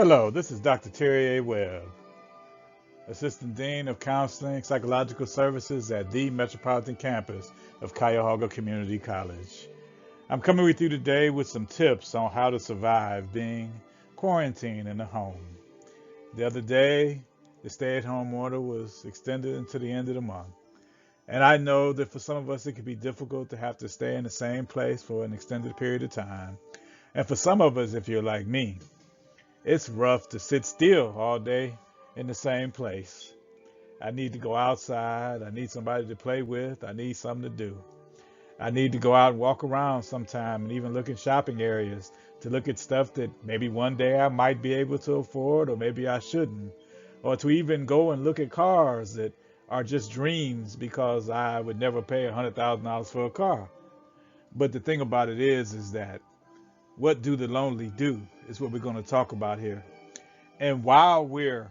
Hello, this is Dr. Terry A. Webb, Assistant Dean of Counseling Psychological Services at the Metropolitan Campus of Cuyahoga Community College. I'm coming with you today with some tips on how to survive being quarantined in the home. The other day, the stay-at-home order was extended until the end of the month. And I know that for some of us, it can be difficult to have to stay in the same place for an extended period of time. And for some of us, if you're like me, it's rough to sit still all day in the same place. I need to go outside. I need somebody to play with. I need something to do. I need to go out and walk around sometime and even look in shopping areas to look at stuff that maybe one day I might be able to afford or maybe I shouldn't. Or to even go and look at cars that are just dreams because I would never pay $100,000 for a car. But the thing about it is that what do the lonely do is what we're going to talk about here. And while we're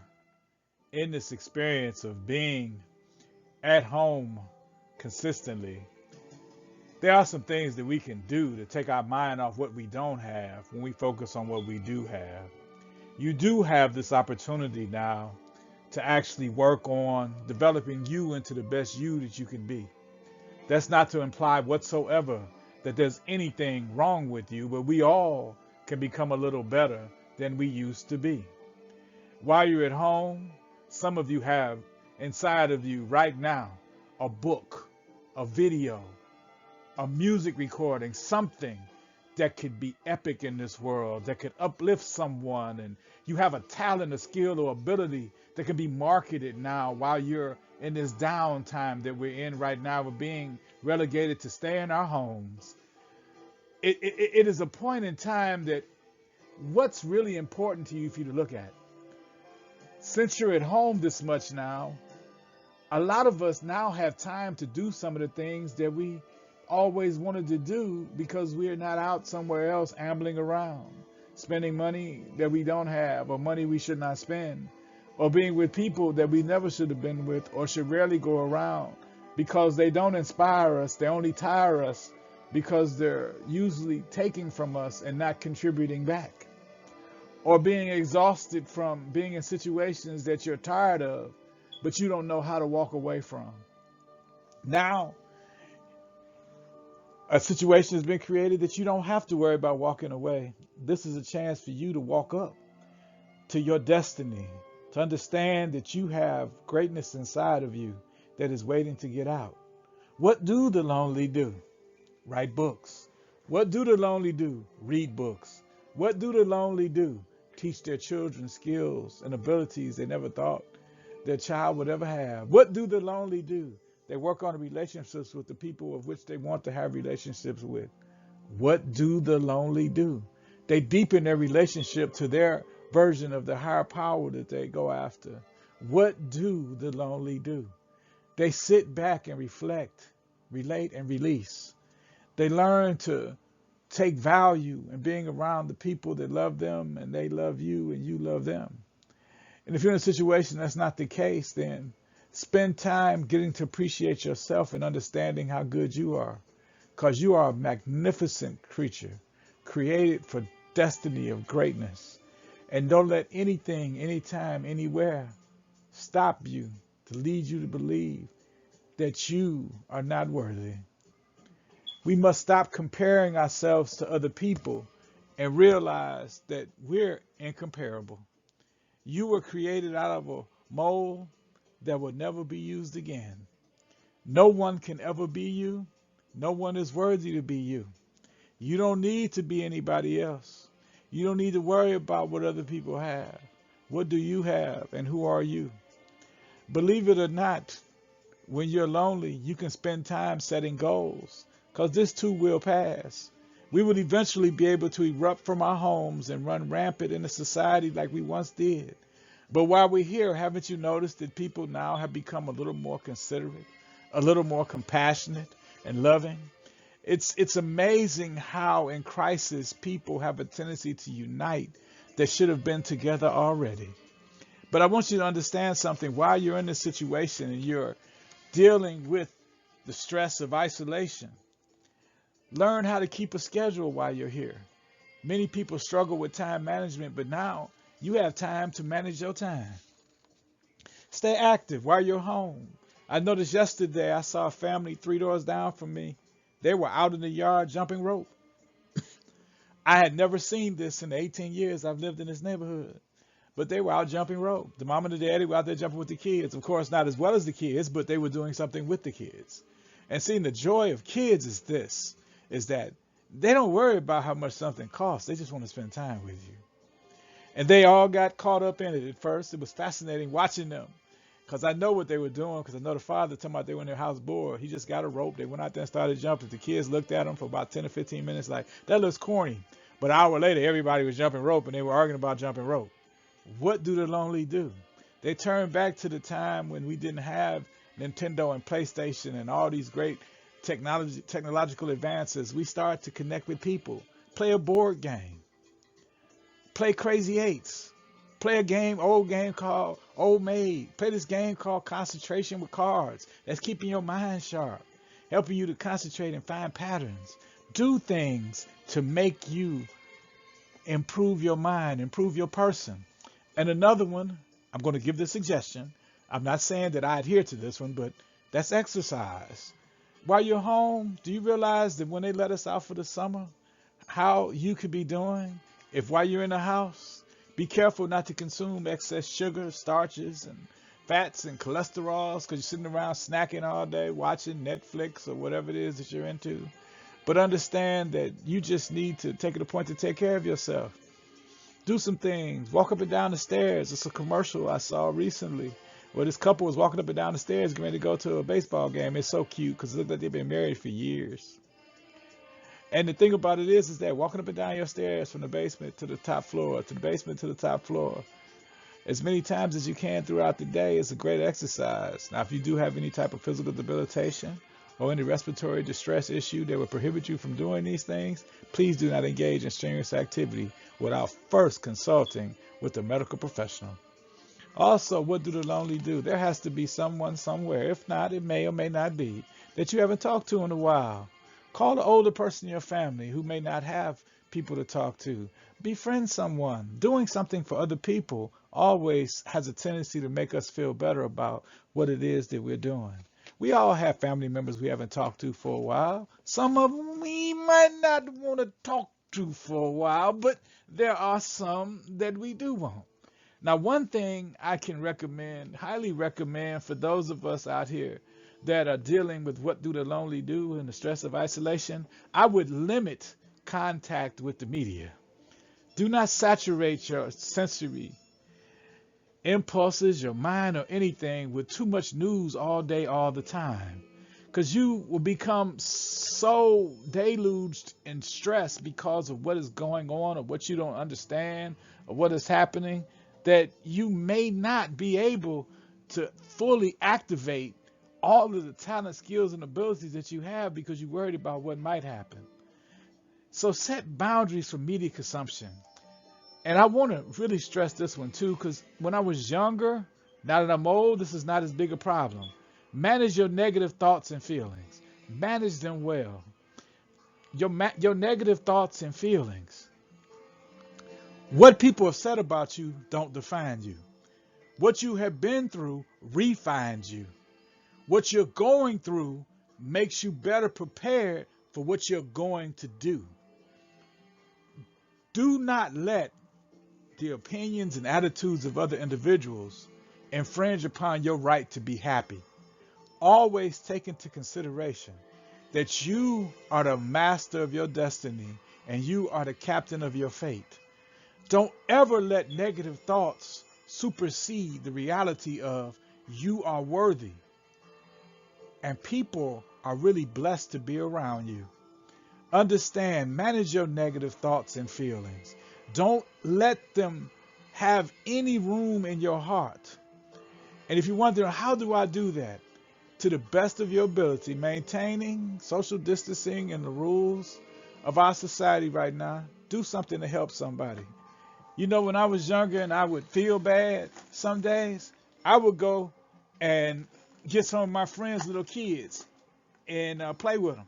in this experience of being at home consistently, there are some things that we can do to take our mind off what we don't have when we focus on what we do have. You do have this opportunity now to actually work on developing you into the best you that you can be. That's not to imply whatsoever that there's anything wrong with you, but we all can become a little better than we used to be. While you're at home, some of you have inside of you right now a book, a video, a music recording, something that could be epic in this world, that could uplift someone, and you have a talent, a skill, or ability that can be marketed now while you're in this downtime that we're in right now. We're being relegated to stay in our homes. It is a point in time that what's really important to you for you to look at. Since you're at home this much now, a lot of us now have time to do some of the things that we always wanted to do because we're not out somewhere else ambling around, spending money that we don't have or money we should not spend, or being with people that we never should have been with or should rarely go around because they don't inspire us, they only tire us because they're usually taking from us and not contributing back, or being exhausted from being in situations that you're tired of, but you don't know how to walk away from. Now, a situation has been created that you don't have to worry about walking away. This is a chance for you to walk up to your destiny, to understand that you have greatness inside of you that is waiting to get out. What do the lonely do? Write books. What do the lonely do? Read books. What do the lonely do? Teach their children skills and abilities they never thought their child would ever have. What do the lonely do? They work on relationships with the people of which they want to have relationships with. What do the lonely do? They deepen their relationship to their version of the higher power that they go after. What do the lonely do? They sit back and reflect, relate, and release. They learn to take value in being around the people that love them and they love you and you love them. And if you're in a situation that's not the case, then spend time getting to appreciate yourself and understanding how good you are, because you are a magnificent creature created for destiny of greatness. And don't let anything, anytime, anywhere stop you to lead you to believe that you are not worthy. We must stop comparing ourselves to other people and realize that we're incomparable. You were created out of a mold that will never be used again. No one can ever be you. No one is worthy to be you. You don't need to be anybody else. You don't need to worry about what other people have. What do you have and who are you? Believe it or not, when you're lonely, you can spend time setting goals, because this too will pass. We will eventually be able to erupt from our homes and run rampant in a society like we once did. But while we're here, haven't you noticed that people now have become a little more considerate, a little more compassionate and loving? It's amazing how in crisis people have a tendency to unite that should have been together already. But I want you to understand something. While you're in this situation and you're dealing with the stress of isolation, learn how to keep a schedule while you're here. Many people struggle with time management, but now You have time to manage your time. Stay active while you're home. I noticed yesterday I saw a family 3 doors down from me. They were out in the yard jumping rope. I had never seen this in the 18 years I've lived in this neighborhood. But they were out jumping rope. The mom and the daddy were out there jumping with the kids. Of course, not as well as the kids, but they were doing something with the kids. And seeing the joy of kids is this, is that they don't worry about how much something costs. They just want to spend time with you. And they all got caught up in it at first. It was fascinating watching them because I know what they were doing because I know the father talking about they were in their house bored. He just got a rope. They went out there and started jumping. The kids looked at them for about 10 or 15 minutes like, that looks corny. But an hour later, everybody was jumping rope and they were arguing about jumping rope. What do the lonely do? They turn back to the time when we didn't have Nintendo and PlayStation and all these great technological advances. We start to connect with people, play a board game, play Crazy Eights, play a game, old game called Old Maid, play this game called Concentration with cards. That's keeping your mind sharp, helping you to concentrate and find patterns. Do things to make you improve your mind, improve your person. And another one, I'm going to give this suggestion. I'm not saying that I adhere to this one, but that's exercise. While you're home, do you realize that when they let us out for the summer, how you could be doing if while you're in the house, be careful not to consume excess sugar, starches, and fats and cholesterols because you're sitting around snacking all day, watching Netflix or whatever it is that you're into. But understand that you just need to take it a point to take care of yourself. Do some things. Walk up and down the stairs. It's a commercial I saw recently where this couple was walking up and down the stairs getting ready to go to a baseball game. It's so cute because it looks like they've been married for years. And the thing about it is that walking up and down your stairs from the basement to the top floor, to the basement to the top floor, as many times as you can throughout the day is a great exercise. Now, if you do have any type of physical debilitation or any respiratory distress issue that would prohibit you from doing these things, please do not engage in strenuous activity without first consulting with a medical professional. Also, what do the lonely do? There has to be someone somewhere, if not, it may or may not be, that you haven't talked to in a while. Call the older person in your family who may not have people to talk to. Befriend someone. Doing something for other people always has a tendency to make us feel better about what it is that we're doing. We all have family members we haven't talked to for a while. Some of them we might not want to talk to for a while, but there are some that we do want. Now, one thing I can recommend, highly recommend for those of us out here that are dealing with what do the lonely do and the stress of isolation, I would limit contact with the media. Do not saturate your sensory impulses, your mind, or anything with too much news all day, all the time. Because you will become so deluged in stress because of what is going on or what you don't understand or what is happening that you may not be able to fully activate all of the talent, skills, and abilities that you have because you're worried about what might happen. So set boundaries for media consumption. And I want to really stress this one too, because when I was younger, now that I'm old, this is not as big a problem. Manage your negative thoughts and feelings. Manage them well. Your negative thoughts and feelings. What people have said about you don't define you. What you have been through refines you. What you're going through makes you better prepared for what you're going to do. Do not let the opinions and attitudes of other individuals infringe upon your right to be happy. Always take into consideration that you are the master of your destiny and you are the captain of your fate. Don't ever let negative thoughts supersede the reality of you are worthy and people are really blessed to be around you. Understand, manage your negative thoughts and feelings. Don't let them have any room in your heart. And if you're wondering, how do I do that? To the best of your ability, maintaining social distancing and the rules of our society right now, do something to help somebody. You know, when I was younger and I would feel bad some days, I would go and get some of my friends' little kids and play with them.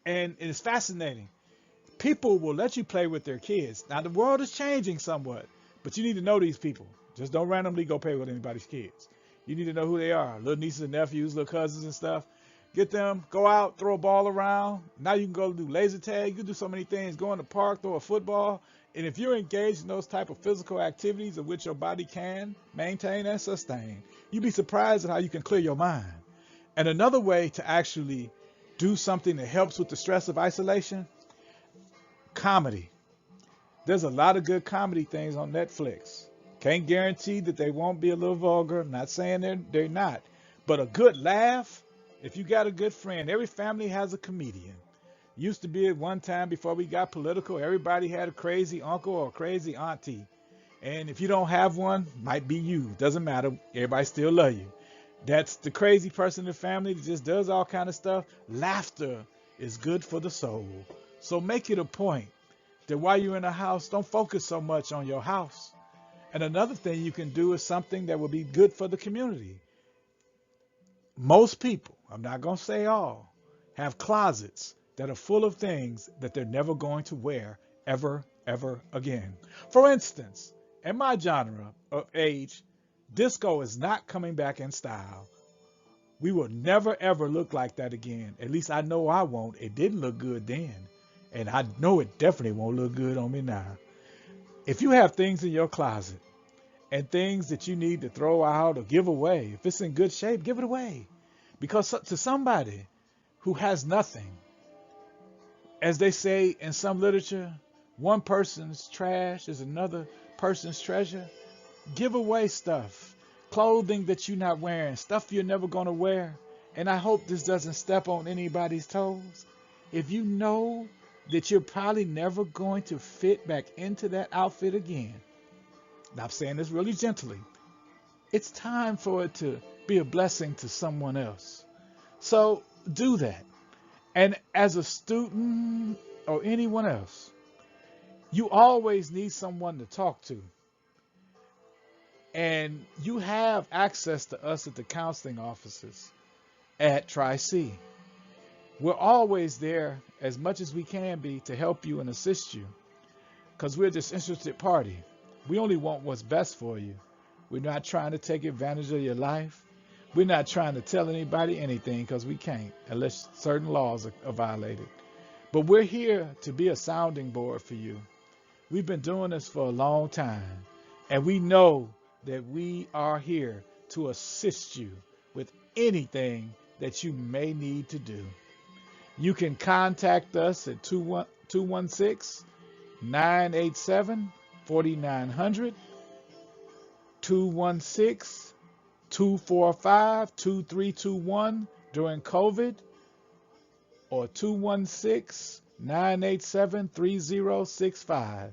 And it is fascinating. People will let you play with their kids. Now, the world is changing somewhat. But you need to know these people. Just don't randomly go play with anybody's kids. You need to know who they are. Little nieces and nephews, little cousins and stuff. Get them, go out, throw a ball around. Now you can go do laser tag. You can do so many things. Go in the park, throw a football. And if you're engaged in those type of physical activities of which your body can maintain and sustain, you'd be surprised at how you can clear your mind. And another way to actually do something that helps with the stress of isolation, comedy. There's a lot of good comedy things on Netflix. Can't guarantee that they won't be a little vulgar. I'm not saying they're not. But a good laugh, if you got a good friend, every family has a comedian. Used to be at one time before we got political, everybody had a crazy uncle or a crazy auntie. And if you don't have one, might be you. Doesn't matter. Everybody still love you. That's the crazy person in the family that just does all kind of stuff. Laughter is good for the soul. So make it a point that while you're in the house, don't focus so much on your house. And another thing you can do is something that will be good for the community. Most people, I'm not going to say all, have closets that are full of things that they're never going to wear ever again. For instance, in my genre of age, disco is not coming back in style. We will never ever look like that again. At least I know I won't. It didn't look good then. And I know it definitely won't look good on me now. If you have things in your closet and things that you need to throw out or give away, if it's in good shape, give it away. Because to somebody who has nothing, as they say in some literature, one person's trash is another person's treasure. Give away stuff, clothing that you're not wearing, stuff you're never going to wear. And I hope this doesn't step on anybody's toes. If you know that you're probably never going to fit back into that outfit again, and I'm saying this really gently, it's time for it to be a blessing to someone else. So do that. And as a student or anyone else, you always need someone to talk to. And you have access to us at the counseling offices at Tri-C. We're always there as much as we can be to help you and assist you, because we're this interested party. We only want what's best for you. We're not trying to take advantage of your life. We're not trying to tell anybody anything, because we can't unless certain laws are violated. But we're here to be a sounding board for you. We've been doing this for a long time, and we know that we are here to assist you with anything that you may need to do. You can contact us at 216-987-4900, 216-245-2321 during COVID, or 216-987-3065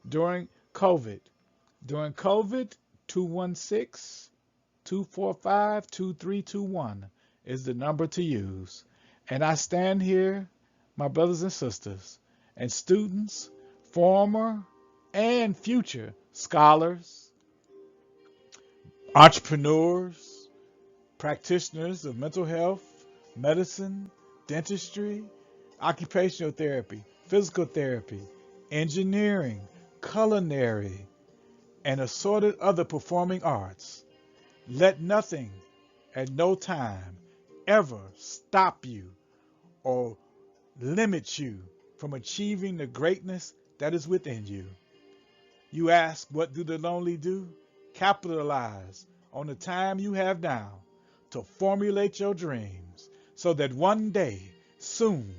during COVID. During COVID, 216-245-2321 is the number to use. And I stand here, my brothers and sisters, and students, former and future scholars, entrepreneurs, practitioners of mental health, medicine, dentistry, occupational therapy, physical therapy, engineering, culinary, and assorted other performing arts. Let nothing at no time ever stop you or limit you from achieving the greatness that is within you. You ask, what do the lonely do? Capitalize on the time you have now to formulate your dreams, so that one day, soon,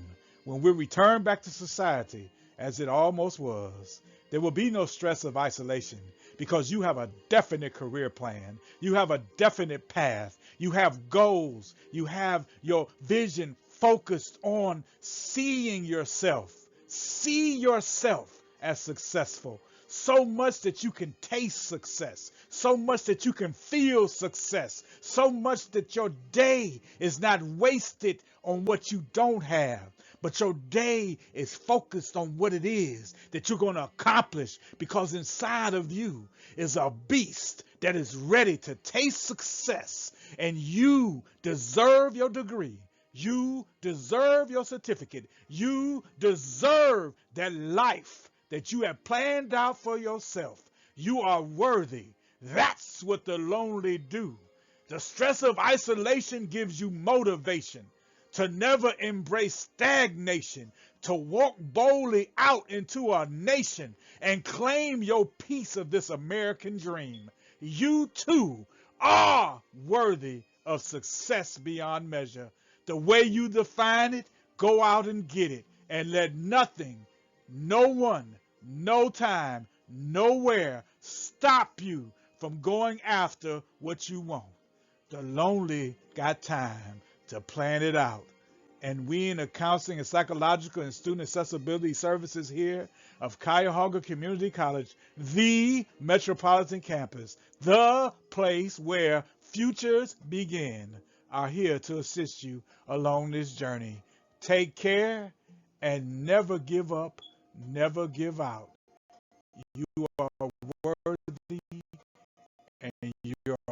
when we return back to society as it almost was, there will be no stress of isolation, because you have a definite career plan. You have a definite path. You have goals. You have your vision focused on seeing yourself. See yourself as successful. So much that you can taste success. So much that you can feel success. So much that your day is not wasted on what you don't have, but your day is focused on what it is that you're going to accomplish, because inside of you is a beast that is ready to taste success, and you deserve your degree. You deserve your certificate. You deserve that life that you have planned out for yourself. You are worthy. That's what the lonely do. The stress of isolation gives you motivation to never embrace stagnation, to walk boldly out into our nation and claim your piece of this American dream. You too are worthy of success beyond measure. The way you define it, go out and get it, and let nothing, no one, no time, nowhere stop you from going after what you want. The lonely got time to plan it out. And we in the counseling and psychological and student accessibility services here of Cuyahoga Community College, the metropolitan campus, the place where futures begin, are here to assist you along this journey. Take care and never give up, never give out. You are worthy and you're